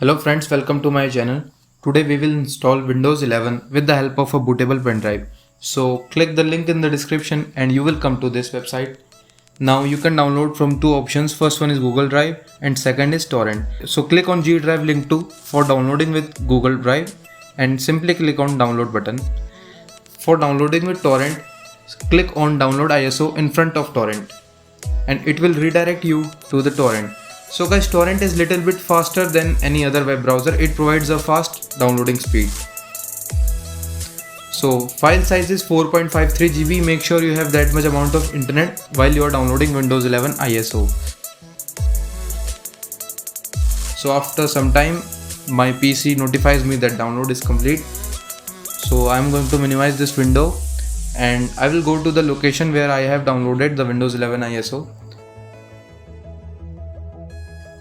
Hello friends, welcome to my channel. Today we will install Windows 11 with the help of a bootable pen drive. So click the link in the description and you will come to this website. Now you can download from two options. First one is Google Drive and second is Torrent. So click on G Drive link 2 for downloading with Google Drive and simply click on download button. For downloading with Torrent, click on download ISO in front of Torrent and it will redirect you to the torrent. So guys, torrent is little bit faster than any other web browser. It provides a fast downloading speed. So file size is 4.53 GB. Make sure you have that much amount of internet while you are downloading Windows 11 ISO. So after some time my PC notifies me that download is complete. So I am going to minimize this window and I will go to the location where I have downloaded the Windows 11 ISO.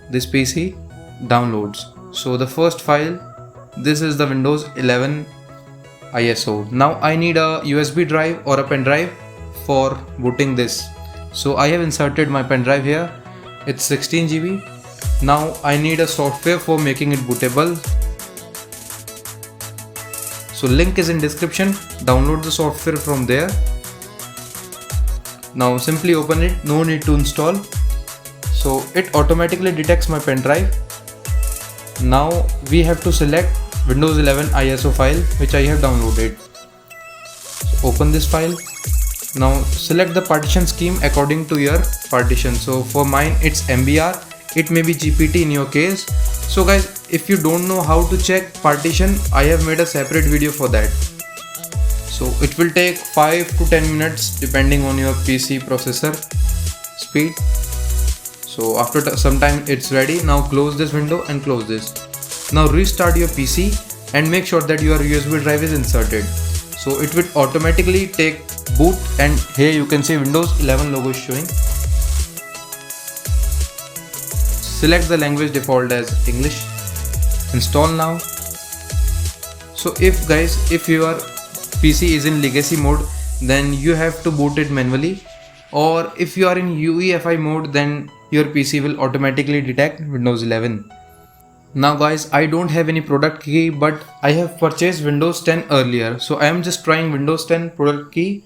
This PC downloads. So the first file, this is the Windows 11 ISO. Now I need a USB drive or a pen drive for booting this. So I have inserted my pen drive here. It's 16 GB. Now I need a software for making it bootable. So link is in description. Download the software from there. Now simply open it. No need to install. So it automatically detects my pen drive. Now we have to select Windows 11 ISO file which I have downloaded. So open this file. Now select the partition scheme according to your partition. So for mine it's MBR. It may be GPT in your case. So guys, if you don't know how to check partition, I have made a separate video for that. So it will take 5 to 10 minutes depending on your PC processor speed. So after some time it's ready. Now close this window and close this. Now restart your PC and make sure that your USB drive is inserted. So it will automatically take boot and here you can see Windows 11 logo is showing. Select the language default as English. Install now. So if your PC is in legacy mode, then you have to boot it manually, or if you are in UEFI mode, then your PC will automatically detect Windows 11. Now guys, I don't have any product key, but I have purchased Windows 10 earlier, so I am just trying Windows 10 product key.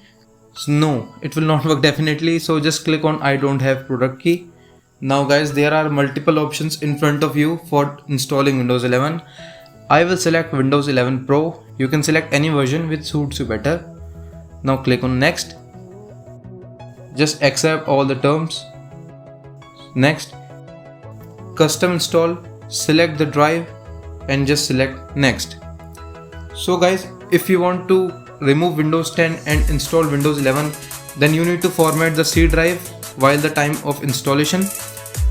So no, it will not work definitely, so just click on I don't have product key. Now guys, there are multiple options in front of you for installing Windows 11. I will select Windows 11 Pro. You can select any version which suits you better. Now click on next. Just accept all the terms. Next, custom install, select the drive and just select next. So guys, if you want to remove Windows 10 and install Windows 11, then you need to format the C drive while the time of installation.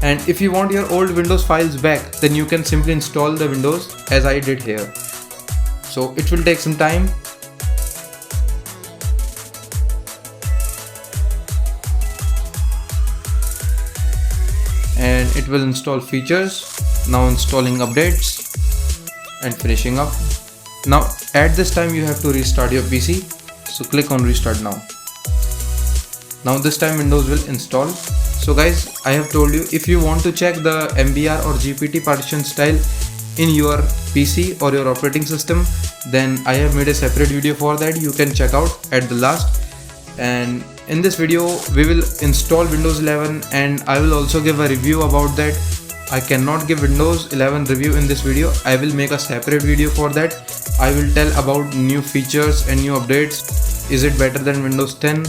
And if you want your old Windows files back, then you can simply install the Windows as I did here. So it will take some time. And it will install features. Now installing updates and finishing up. Now at this time you have to restart your PC. So click on restart now. Now this time Windows will install. So guys, I have told you, if you want to check the MBR or GPT partition style in your PC or your operating system, then I have made a separate video for that. You can check out at the last. And in this video we will install Windows 11 and I will also give a review about that. I cannot give Windows 11 review in this video. I will make a separate video for that. I will tell about new features and new updates. Is it better than Windows 10?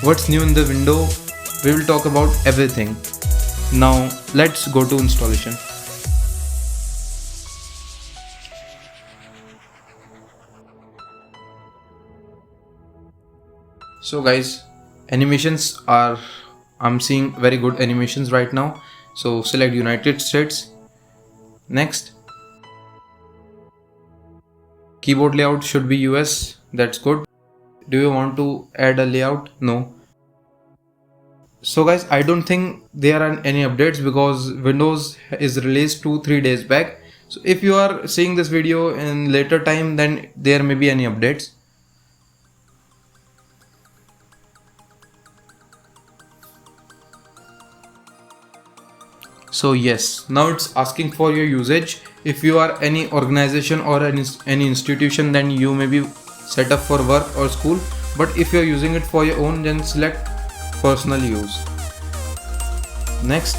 What's new in the window? We will talk about everything. Now let's go to installation. So guys, animations are, I'm seeing very good animations right now. So select United States. Next. Keyboard layout should be US. That's good. Do you want to add a layout? No. So guys, I don't think there are any updates because Windows is released 2-3 days back. So if you are seeing this video in later time, then there may be any updates. So yes, now it's asking for your usage. if you are any organization or any institution, then you may be set up for work or school, but if you are using it for your own, then select personal use. Next,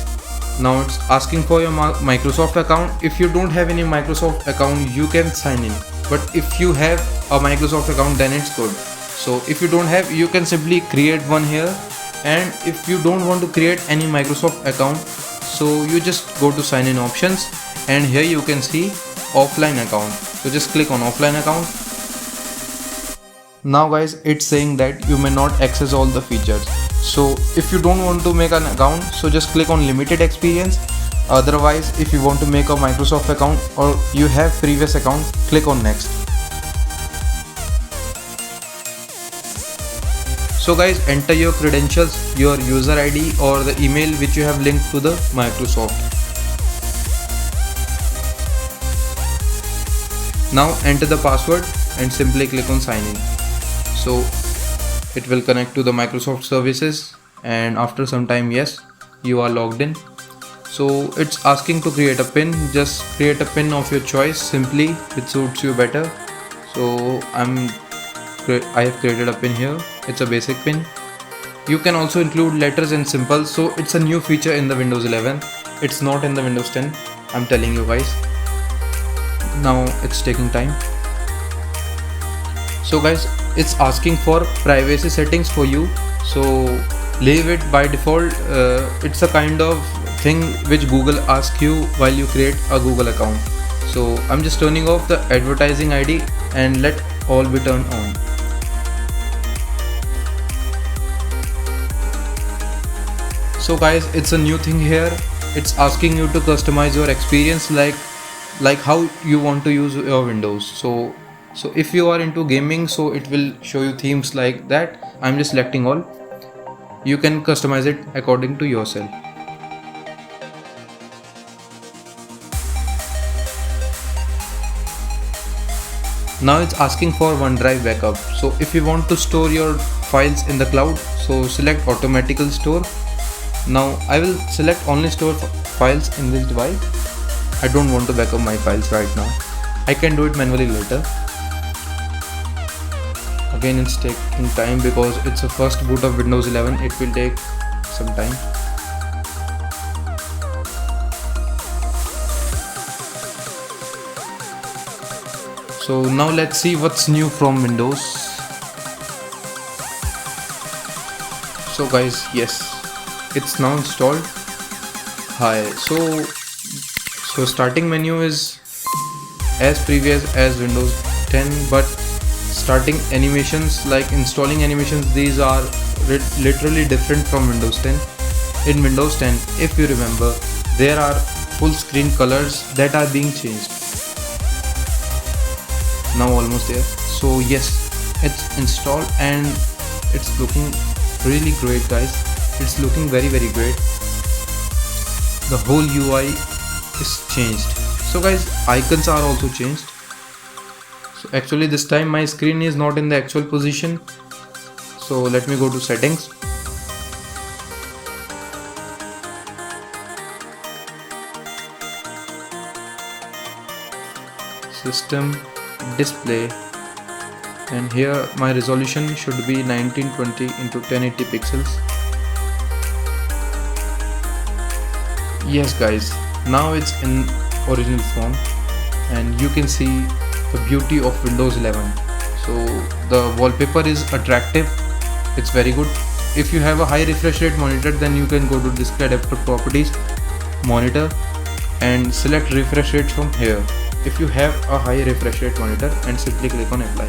now it's asking for your Microsoft account. If you don't have any Microsoft account, you can sign in, but if you have a Microsoft account, then it's good. So if you don't have, you can simply create one here, and if you don't want to create any Microsoft account, so you just go to sign in options, and here you can see offline account, so just click on offline account. Now guys, it's saying that you may not access all the features. So if you don't want to make an account, so just click on limited experience. Otherwise, if you want to make a Microsoft account or you have previous account, click on next. So guys, enter your credentials, your user ID or the email which you have linked to the Microsoft. Now enter the password and simply click on sign in. So it will connect to the Microsoft services, and after some time, yes, you are logged in. So it's asking to create a pin. Just create a pin of your choice, simply which suits you better. So I have created a pin here. It's a basic pin. You can also include letters and symbols. So it's a new feature in the Windows 11. It's not in the Windows 10. I'm telling you guys. Now it's taking time. So guys, it's asking for privacy settings for you. So leave it by default. It's a kind of thing which Google asks you while you create a Google account. So I'm just turning off the advertising ID and let all be turned on. So guys, it's a new thing here. It's asking you to customize your experience like how you want to use your Windows. So if you are into gaming, so it will show you themes like that. I'm just selecting all. You can customize it according to yourself. Now it's asking for OneDrive backup. So if you want to store your files in the cloud, so select automatically store. Now I will select only store files in this device. I don't want to backup my files right now. I can do it manually later. Again, it's taking time because it's a first boot of Windows 11. It will take some time. So now let's see what's new from Windows. So guys, yes, it's now installed. Hi. So starting menu is as previous as Windows 10, but starting animations, like installing animations, these are literally different from Windows 10. In Windows 10, if you remember, there are full screen colors that are being changed. Now almost there. So yes, it's installed and it's looking really great, guys. It's looking very great. The whole UI is changed. So guys, icons are also changed. So actually this time my screen is not in the actual position. So let me go to settings. System, display, and here my resolution should be 1920 into 1080 pixels. Yes guys, now it's in original form and you can see the beauty of Windows 11. So the wallpaper is attractive, it's very good. If you have a high refresh rate monitor, then you can go to display adapter properties, monitor, and select refresh rate from here. If you have a high refresh rate monitor, and simply click on apply.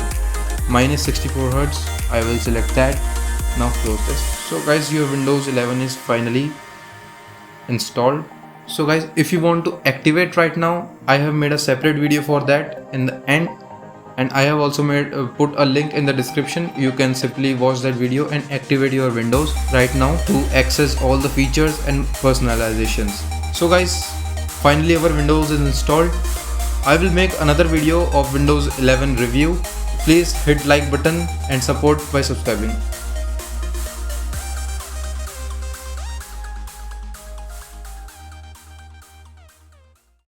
Mine is 64 Hz, I will select that. Now close this. So guys, your Windows 11 is finally installed. So guys, if you want to activate right now, I have made a separate video for that in the end, and I have also put a link in the description. You can simply watch that video and activate your Windows right now to access all the features and personalizations. So guys, finally our Windows is installed. I will make another video of Windows 11 review. Please hit like button and support by subscribing.